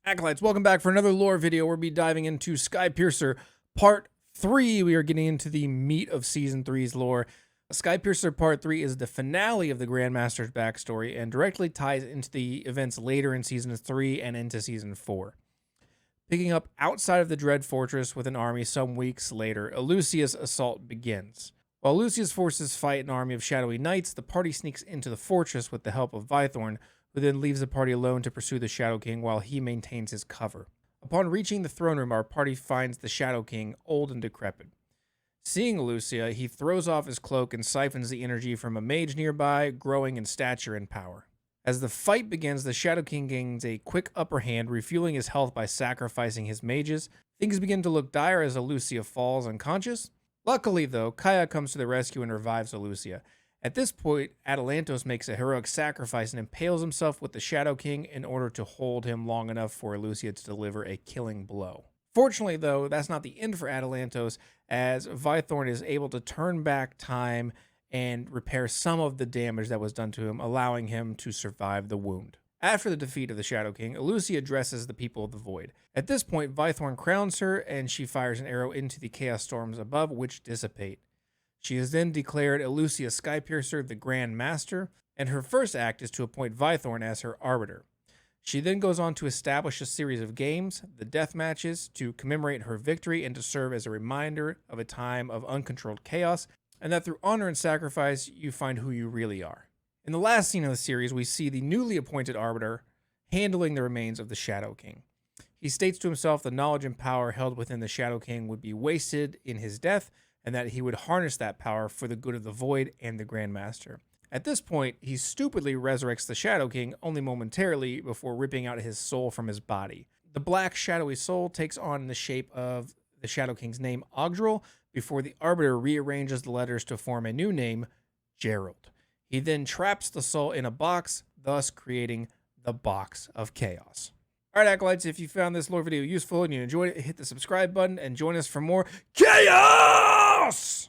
Acolytes, welcome back for another lore video. We'll be diving into Skypiercer Part 3. We are getting into the meat of Season 3's lore. Skypiercer Part 3 is the finale of the Grandmaster's backstory and directly ties into the events later in Season 3 and into Season 4. Picking up outside of the Dread Fortress with an army some weeks later, Elucia's assault begins. While Lucia's forces fight an army of shadowy knights, the party sneaks into the fortress with the help of Vythorn, who then leaves the party alone to pursue the Shadow King while he maintains his cover. Upon reaching the throne room, our party finds the Shadow King old and decrepit. Seeing Lucia, he throws off his cloak and siphons the energy from a mage nearby, growing in stature and power. As the fight begins, the Shadow King gains a quick upper hand, refueling his health by sacrificing his mages. Things begin to look dire as Lucia falls unconscious. Luckily, though, Kaya comes to the rescue and revives Lucia. At this point, Atalantos makes a heroic sacrifice and impales himself with the Shadow King in order to hold him long enough for Lucia to deliver a killing blow. Fortunately, though, that's not the end for Atalantos, as Vythorn is able to turn back time and repair some of the damage that was done to him, allowing him to survive the wound. After the defeat of the Shadow King, Lucia addresses the people of the Void. At this point, Vythorn crowns her, and she fires an arrow into the Chaos Storms above, which dissipate. She is then declared Lucia Skypiercer, the Grandmaster, and her first act is to appoint Vythorn as her Arbiter. She then goes on to establish a series of games, the Deathmatches, to commemorate her victory and to serve as a reminder of a time of uncontrolled chaos, and that through honor and sacrifice, you find who you really are. In the last scene of the series, we see the newly appointed Arbiter handling the remains of the Shadow King. He states to himself the knowledge and power held within the Shadow King would be wasted in his death, and that he would harness that power for the good of the Void and the Grandmaster. At this point, he stupidly resurrects the Shadow King only momentarily before ripping out his soul from his body. The black shadowy soul takes on the shape of the Shadow King's name, Ogdril, before the Arbiter rearranges the letters to form a new name, Gerald. He then traps the soul in a box, thus creating the Box of Chaos. Alright, Acolytes, if you found this lore video useful and you enjoyed it, hit the subscribe button and join us for more chaos!